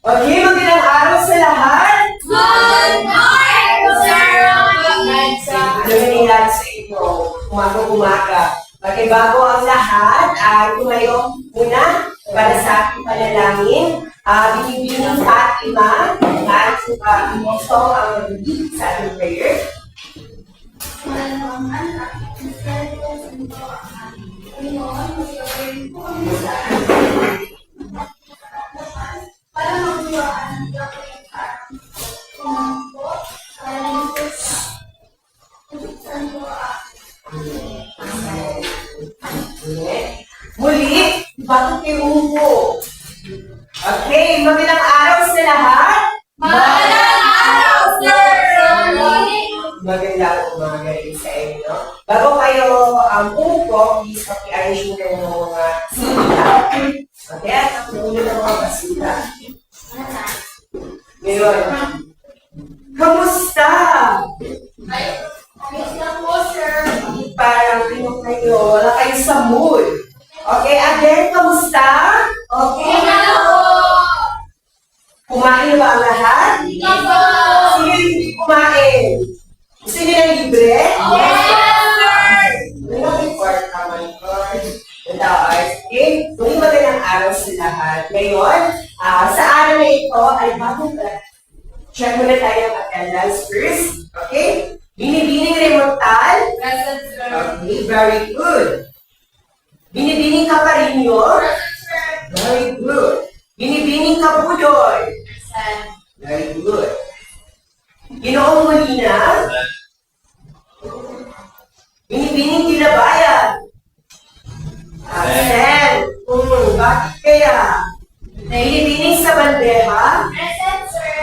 Okay, magandang araw sa lahat. Good morning, sir! Ano nangyayari sa inyo? Umaga-umaga. Okay, bago ang lahat, tumayo muna para sa ating panalangin. Binibining Fatima at ito ang mag-lead sa ating prayer. Muli, bakit kayo umupo? Okay, magandang araw sa lahat. Magandang araw, sir! Magandang umaga rin sa inyo. Bago kayo umupo, please paki-arrange mo ng mga sila. Okay, at nakunin ng mga basura. Ngayon, kamusta? Ayos lang po, sir. Parang kayo, wala kayo sa mood. Okay, again, kamusta? Okay. Hello po! Kumain na ba ang lahat? Hindi po! Sino yung hindi kumain? Gusto niyo ng libre? Yes, sir! Looking for common Lord. Okay? Muli magandang araw sa lahat. Ngayon, sa araw na ito ay bagong check muna tayo ang attendance first. Okay? Binibining Remontal. Present, sir. Okay, very good. Binibining Caparinyo. Present, sir. Very good. Binibining Kapudoy. Present. Very good. Ginoong Molina. Binibining Tilabayan. Absent. Bakit kaya? Binibining sa bandeja. Present, sir.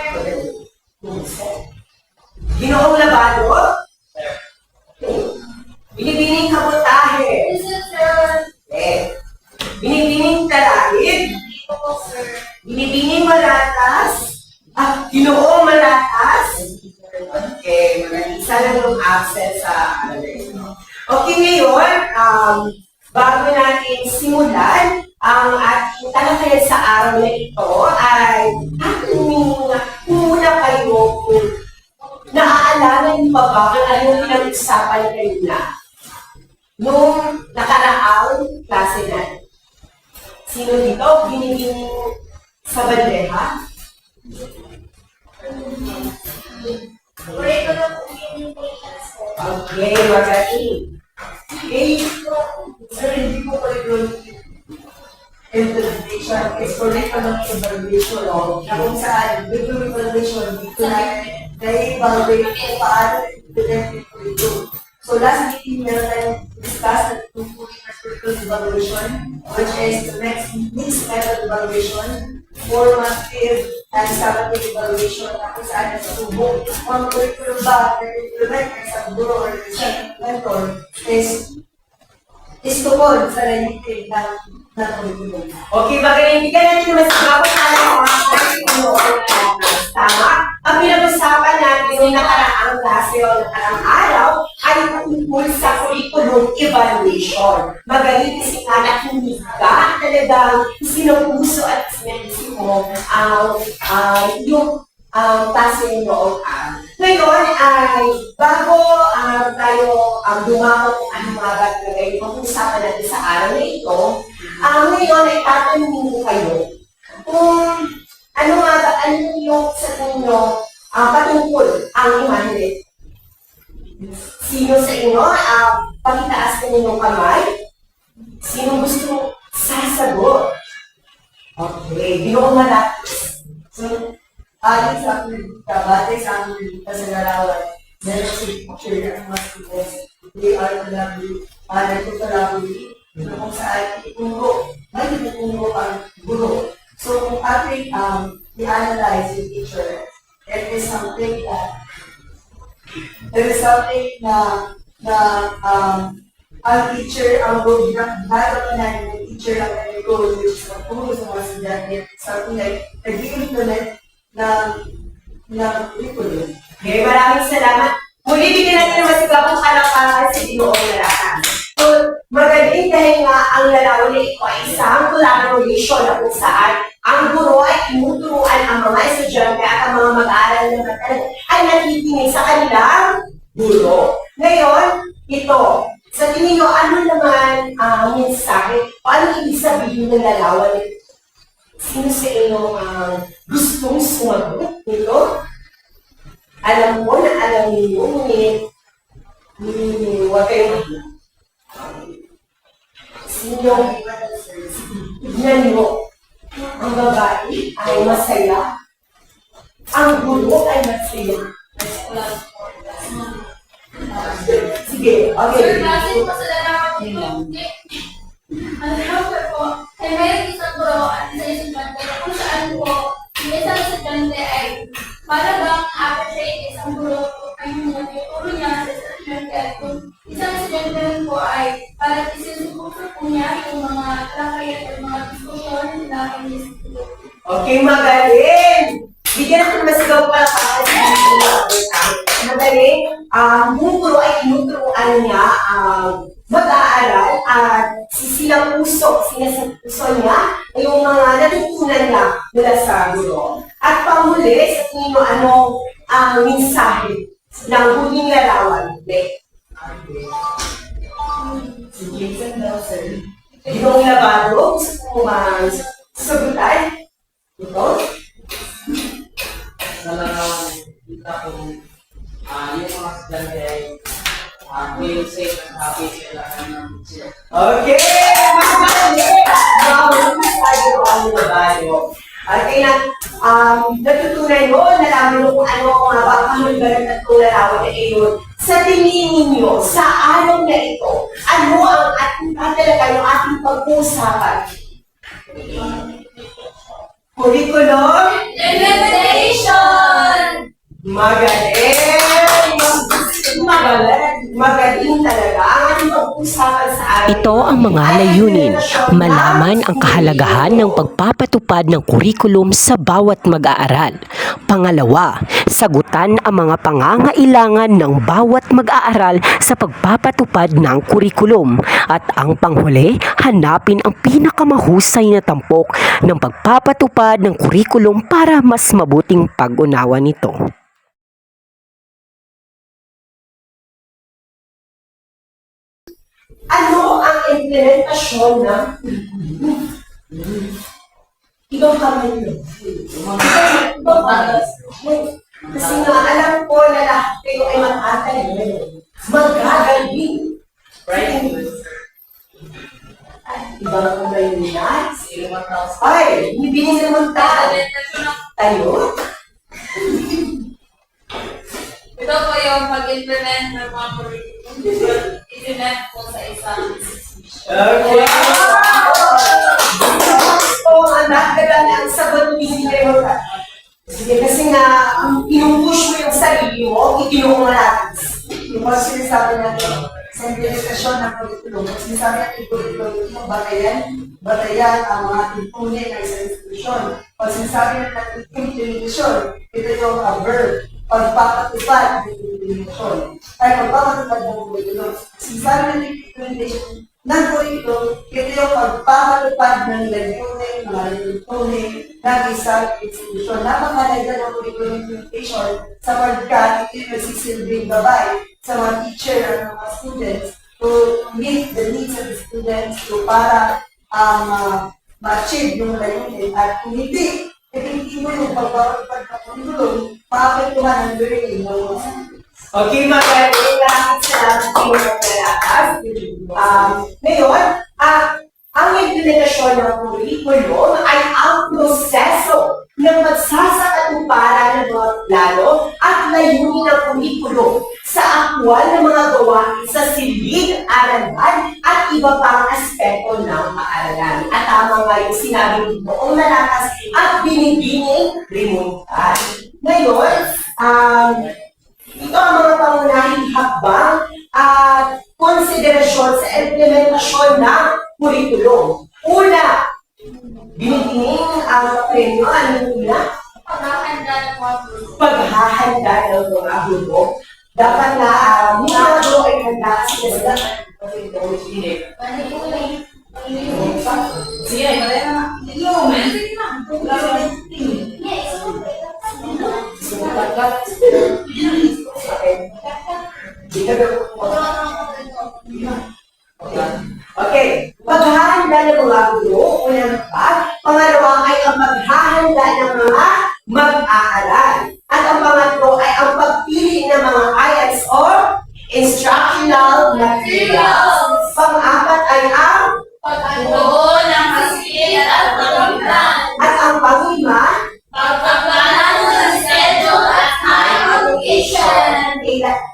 Ginoong Labado. Binibining Kabutahe. Present, sir. Binibining Talahid. Dito po, sir. Binibining Maratas. Ginoong Maratas. Okay, isa lang yung absent sa ano na ito. Okay, ngayon, bago natin simulan, ang ating talakayan sa araw na ito ay muna kayo kung naaalala niyo pa ba kung anong pinag-usapan kayo na nung nakaraang klase natin. Sino dito? Biniging sa bandeja? Pray ko lang po yung sir. Okay, magaling. Okay, sir, hindi ko pa rin implementation. It's correct pa ng evaluation, no? Na kung saan, with yung evaluation, dito na-evaluate kung paano implement ko ito. So last meeting, meron tayong discuss at tutuloy na critical evaluation, which is the mixed method evaluation, formative and summative evaluation, na kung saan nasubok ang curriculum ba na implement ng isang guro or isang mentor is tukol sa relative ng curriculum. Okay, magaling. Bigyan natin naman sa bagong alam ko ang curriculum. Tama? Ang pinag-usapan natin yung nakaraang klase o nakaraang araw ay tungkol sa curriculum evaluation. Magaling kasi nga nakinig ka talagang sinupuso at sinensi mo yung klase noong araw. Ngayon ay bago tayo dumako kung ano mga ba talaga yung pag-usapan natin sa araw na ito, ngayon ay tatanungin mo kayo kung ano yung sa inyo patungkol ang imahe. Sino sa inyo, pakitaas ka ninyong kamay? Sino gusto sasagot? Okay, Ginoong Malatis. So, ayon sa akin, batay sa akin kasalarawan, meron si picture ng mga students, they are nagtutulabuli, kung saan ituro, may ituturo ang guro. So, kung ating i-analyze yung teacher, it is something ang teacher, ang role ng teacher lang na role which is magturo sa mga estudyante, something like nag-implement ng curriculum. Okay, maraming salamat. Muli, bigyan natin naman si Gabong Kalapang sa Ginoong Malakas. So, magaling dahil nga ang larawan na ito ay isang collaboration na kung saan ang guro ay tinuturuan ang mga estudyante at ang mga mag-aaral naman ay nakikinig sa kanilang guro. Ngayon, ito, sa tingin nyo, ano naman ang mensahe o ano ibig sabihin ng larawan nito? Sino sa inyo ang gustong sumagot nito? Alam ko na alam niyo, ngunit huwag kayong mahiya. Sino? Tignan niyo, ang babae ay masaya. Ang guro ay masaya. Sige, okay. Sir, klase po sa larawan nito. Ang larawan po, ay mayroong isang guro at isang estudyante kung saan po, yung isang estudyante ay para bang appreciate isang guro ay tinuturo niya sa estudyante at kung isang estudyante rin po ay para isinususo po niya yung mga lakay at mga diskusyon na inisipuro. Okay, magaling! Bigyan ako ng masigaw pala para sa magaling. Yung guro ay tinuturuan niya mag-aaral at sinapuso niya yung mga natutunan niya mula sa guro. At pamuli, sa tingin mo, ano ang mensahe ng huling larawan? Sige, saan daw, sir? Itong labado, gusto mo sagutan? Ito? Talagang kita ko yung mga estudyante ay feel safe and happy sila ng sila. Okay! Magaling! Magaling tayo ang labado. Okay na, natutunan mo, nalaman mo kung ano ang mga papahulugan at kung larawan na iyon. Sa tingin ninyo, sa araw na ito, ano ang ating talaga yung ating pag-uusapan? Curriculum? Implementation! Magaling! Magaling talaga ang ating pag-uusapan sa araw. Ito ang mga layunin, malaman ang kahalagahan ng pagpapatupad ng kurikulum sa bawat mag-aaral. Pangalawa, sagutan ang mga pangangailangan ng bawat mag-aaral sa pagpapatupad ng kurikulum. At ang panghuli, hanapin ang pinakamahusay na tampok ng pagpapatupad ng kurikulum para mas mabuting pag-unawa nito. Ano ang implementasyon ng kurikulum? Ikaw kamay yun. Ikaw kamay. Kasi nga, alam ko na lahat kayo ay mag-atalino. Magagaling. Right? Iba na kung kayo niya. Ilang taon Ay, hindi naman tayo. Tayo? Ito po yung pag-implement ng mga curriculum. I-implement po sa isang institution. Okay. Ang nakaganda ang sagot ni Leonard. Sige, kasi nga, kung pinupush mo yung sarili mo, ikinuha natin. Yung mga sinasabi natin sa implementasyon ng curriculum, sinasabi natin curriculum, yung batayan ang mga tuntunin ng isang institusyon. Pag sinasabi natin implementasyon, ito yung verb, pagpapatupad ng implementasyon. Ay, pagpapatupad ng curriculum. Sinasabi natin implementation ng curriculum, ito yung pagpapatupad ng layunin, mga tuntunin ng isang institusyon. Napakalaga ng curriculum implementation sapagkat ito yung nagsisilbing gabay sa mga teacher at mga students to meet the needs of the students to para ma-achieve yung layunin. At kung hindi, epektibo yung pagpapatupad ng curriculum, maapektuhan ang learning ng mga students. Okay, magaling. Lahat sa ating pagkalakas. Ngayon, ang implementasyon ng curriculum ay ang proseso ng magsasakatuparan ng mga plano at layunin ng curriculum sa aktwal na mga gawain sa silid, aralan at iba pang aspeto ng paaralan. At tama nga yung sinabi dito, ang lalakas at binibining remontan. Ngayon, ito ang mga pangunahing hakbang at konsiderasyon sa implementasyon ng curriculum. Una, binibining ang premyo. Ano yung una? Paghahanda ng mga guro. Paghahanda ng mga guro. Dapat na mga guro ay handa sila sa Sige, pare na. Okay. Paghahanda ng mga guro, unang pa. Pangalawa ay ang paghahanda ng mga mag-aaral. At ang pangatlo ay ang pagpili ng mga IELTS or instructional materials. Pang-apat ay ang Pagbuo ng kasil at pagpaplan. at ang panglima Pagpaplano ng schedule at time allocation.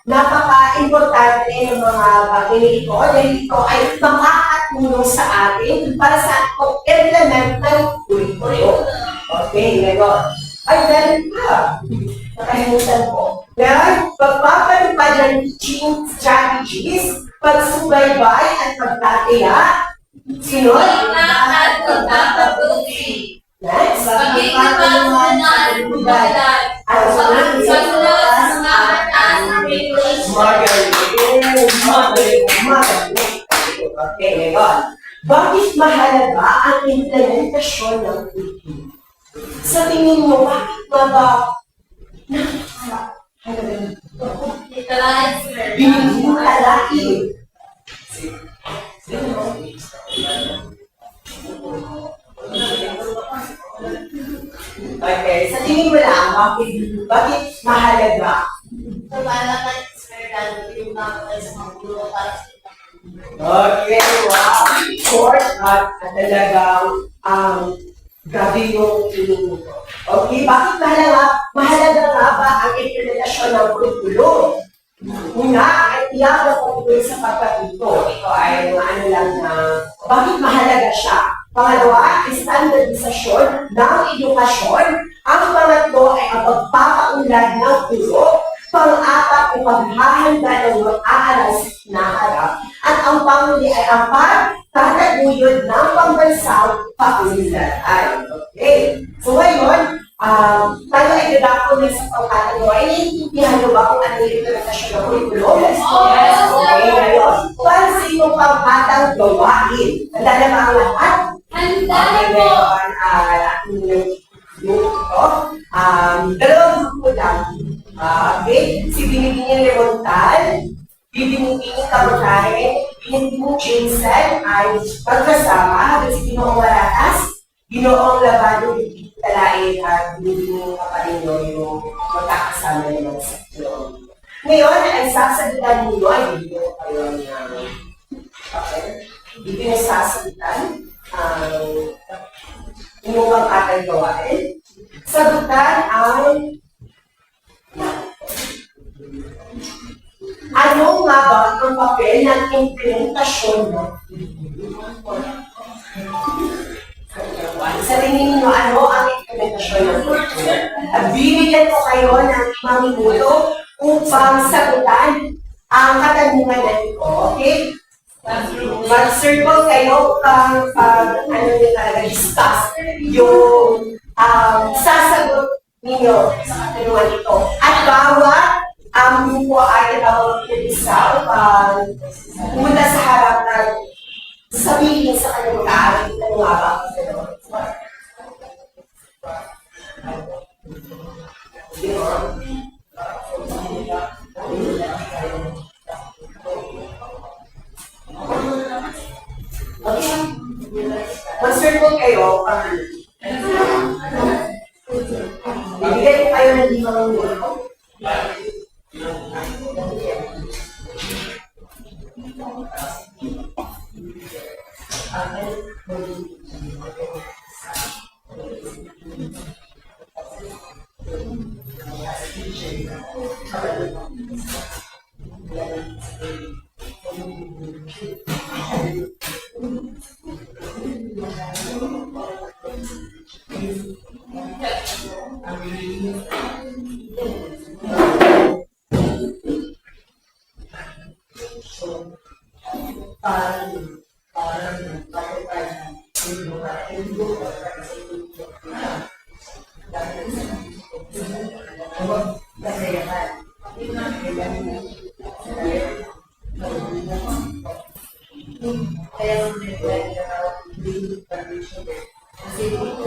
napaka-importante ng mga bagay nito dahil ito ay makakatulong sa atin para sa pag-implement ng curriculum. Okay, ngayon. Ay, meron pa. Nakalimutan ko. Ngayon, pagpapalipad ng teaching strategies, pagsubaybay at pagtataya. Sunod? At pagpapabuti. Next. Pagkikipagpunan ng komunidad. At Pagsunod sa mga batas ng regulation. Magaling. Okay, ngayon. Bakit mahalaga ang implementasyon ng curriculum? Sa tingin mo, bakit ba napakahalaga? Binigalain. Okay, sa tingin mo lang, bakit mahalaga? Okay, wow. Short at talagang grabe yung feeling mo. Okay, bakit mahalaga? Mahalaga nga ba ang implementasyon ng curriculum? Una, ay tiyak na pagtuloy sa pagkatuto. Ito ay mga ano lang na, bakit mahalaga siya? Pangalawa, standardisasyon ng edukasyon. Ang pangatlo ay ang pagpapaunlad ng turo. Pang-apat ay paghahanda ng mag-aaral sa hinaharap. At ang panghuli ay ang pagtataguyod ng pambansang paunladan. Okay. So ngayon, tayo ay dadako na sa pangkatagawa. Naiintindihan nyo ba kung ano yung implementasyon ng curriculum? Yes. Okay, ngayon. Para sa inyong pangkatang gawain, handa na ba ang lahat? Handa Okay, po. ngayon, dalawang grupo lang. Okay, si Binibini Lemontal, Binibini Kamutahe, Binibini Jameson ay magkasama habang si Ginoong Maratas, Ginoong Labado, Binibini Talain at Binibini Kapalino yung magkakasama naman sa seksyon. Ngayon ay sasagutan ninyo ay hindi ko kayo hindi na sasagutan ang inyong pangkatang gawain. Sagutan ay ano nga ba ang papel ng implementasyon ng sa tingin niyo, ano ang implementasyon ng curriculum? At bibigyan ko kayo ng 5 minuto upang sagutan ang katanungan na ito, okay? Mag-circle kayo upang ano nyo talaga discuss yung sasagot ninyo sa katanungan ito. At bawat ang grupo ay isa upang pumunta sa harap ng sabihin sa kanyang mag-aaral na lumabang sa naman. Okay. Mag-circle kayo. Bibigay ko kayo ng 5 minuto. Kaya daily condition. Kasi dito,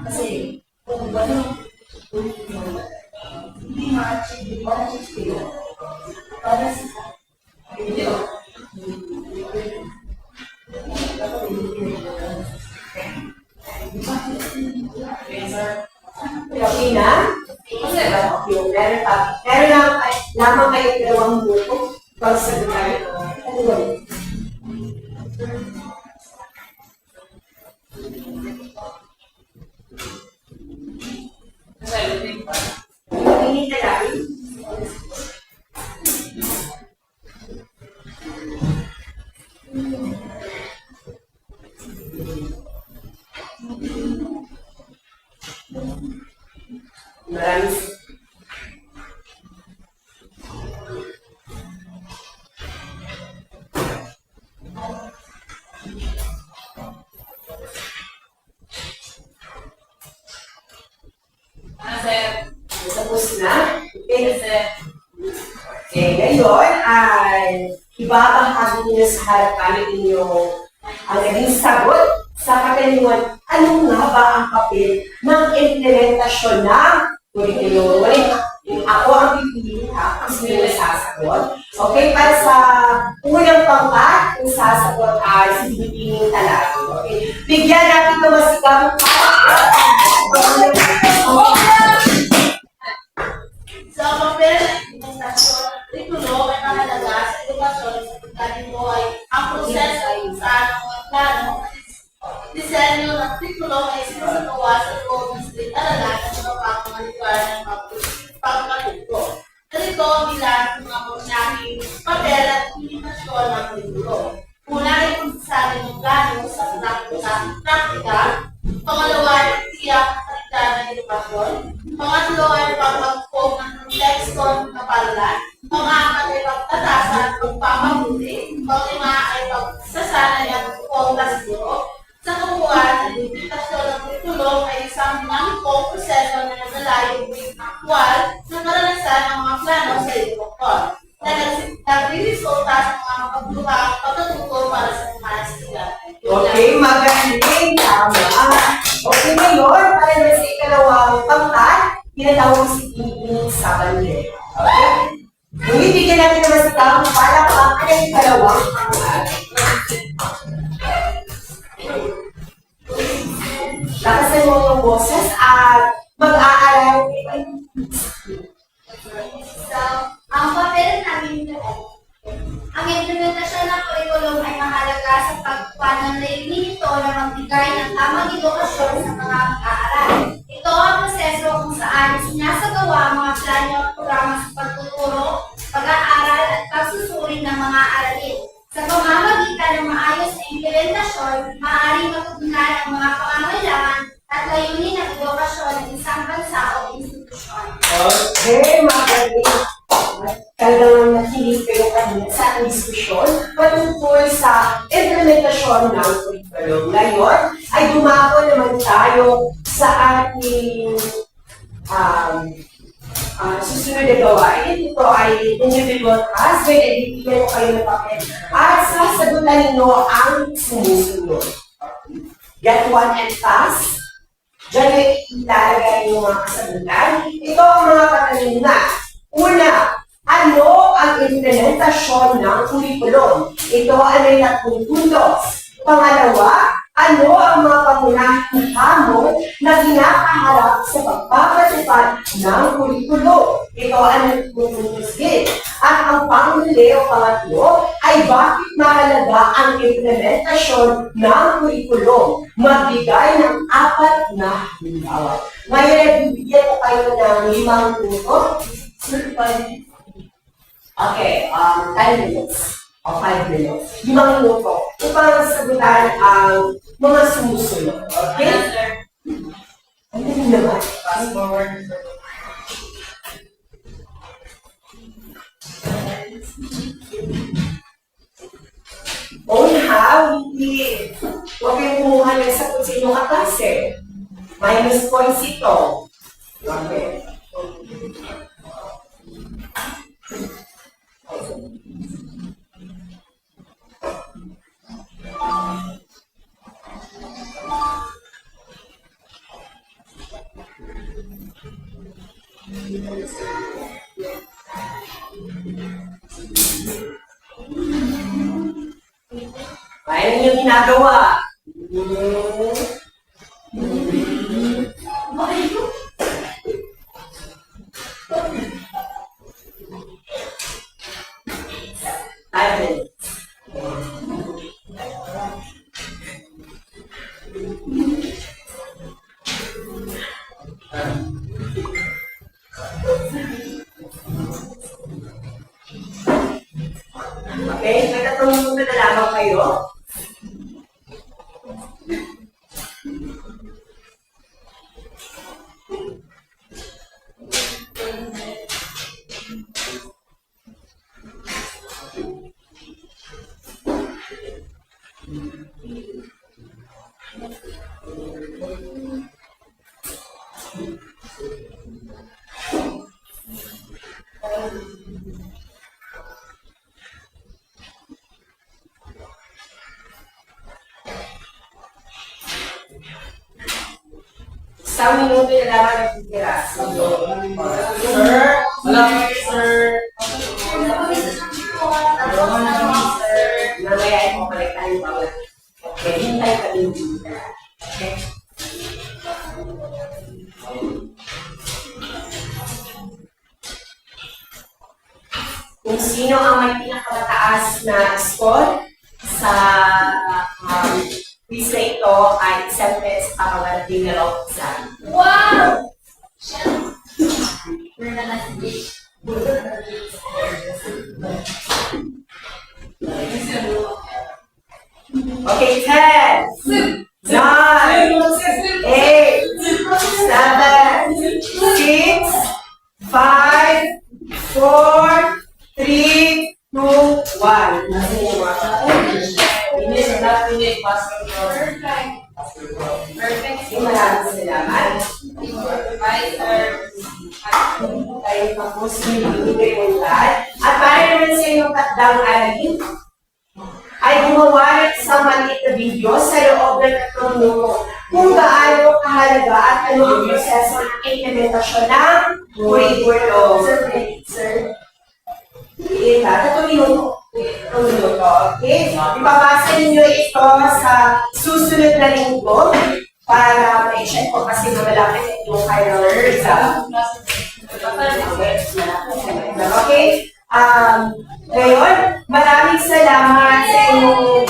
kasi kung wala hindi ma-achieve sila. Para sa video. Okay na? Okay, meron lamang kayo dalawang buko para sa gulay. Ano ba yun? Tingin na lang. Maraming tapos na. Okay, ngayon ay ibabahagi niyo sa harapan ninyo ang naging sagot sa katanungan, ano nga ba ang papel ng implementasyon ng curriculum? Ako ang pipili ha, kasi may nasasagot. Okay, para sa unang pangkat, yung sasagot ay si Bibining Talagi. Okay, bigyan natin ito masikap. Sa papel ng implementasyon, curriculum ay mahalaga sa edukasyon sa pagkain mo ay ang proseso kung saan ang mga plano, disenyo ng curriculum ay sinasagawa sa loob ng silid-aralan ng mga pangangaliwan ng pagkatuto. Ganito ang bilang ng mga paunahing papel at implementasyon ng curriculum. Una ay pagsasabi ng plano sa praktika. Pangalawa ay tiyak ng kalidad ng edukasyon. Pangatlo ay pagpagpog ng konteksto ng kapalaran. Pang-apat ay pagtatasa at pagpapahuli. Pang-lima ay pagsasanay at pagpapong guro. Sa kabuuan, ang implementasyon ng curriculum ay isang dinamikong proseso na naglalayong with aktwal na karanasan ng mga plano sa edukasyon na nagre-resulta sa mga makabuluhang pagkatuto para sa mga estudyante. Okay, magaling. Tama. Okay, ngayon, para na sa ikalawang pangkat, tinatawag si Bibining Sabande. Okay? Bibigyan natin naman si Kamo para ang ikalawang pangkat. Lakasan mo yung boses at mag-aaral. So, ang papel namin doon, ang implementasyon ng curriculum ay mahalaga sa pagpananayinin nito na magbigay ng tamang edukasyon sa mga mag-aaral. Ito ang proseso kung saan sinasagawa ang mga plano at programa sa pagtuturo, pag-aaral at pagsusuri ng mga aralin. Sa pamamagitan ng maayos na implementasyon, maaaring matutunan ang mga pangangailangan at layunin ng edukasyon ng isang bansa o institusyon. Okay, magaling. Talagang nakinig kayo kanina sa ating diskusyon patungkol sa implementasyon ng curriculum. Ngayon ay dumako naman tayo sa ating susunod na gawain. Ito ay individual task. May bibigyan ko kayo ng papel. At sasagutan ninyo ang sumusunod. Get one and task. Diyan yung ilalagay yung mga kasagutan. Ito ang mga katanungan. Una, ano ang implementasyon ng curriculum? Ito ay tatlong puntos. Pangalawa, ano ang mga pangunahing hamon na kinakaharap sa pagpapatupad ng curriculum? Ito ay puntos din. At ang panghuli o pangatlo ay bakit mahalaga ang implementasyon ng curriculum? Magbigay ng 4 na halimbawa. Ngayon ay bibigyan ko kayo ng 5 minuto. Okay, 10 minutes o 5 minutes. 5 minuto upang sagutan ang mga sumusunod. Okay? Ano naman? Fast forward. kumuha ng sa kung sino kaklase. Minus points ito. Okay. Kaya ninyo ginagawa. Five minutes. Okay, may tatlong na lamang kayo. Isang minuto na lamang nagtitira. Sir, sir. Mamaya ay mabalik tayo bawat. Okay, hintay ka din dito. Okay? Kung sino ang may pinakamataas na score sa quiz na ito ay accepted sa pangalating na round exam. Wow! We're na last day. Okay, 10, 9, 8, 7, 6, 5, 4, 3, 2, 1. Ini sudah punya basketball. Perfect. Maraming salamat. Supervisor. Tayo tapos binibigay ng lahat. At para naman sa inyong takdang aralin, ay gumawa ng isang maliit na video sa loob ng 3 minuto kung gaano kahalaga at ano ang proseso ng implementasyon ng curriculum. Sir, hindi ka, 3 minuto. 3 minuto, okay? Ipabasa ninyo ito sa susunod na linggo para ma-check ko kasi mamalapit yung final result. Okay? Ngayon, maraming salamat sa inyong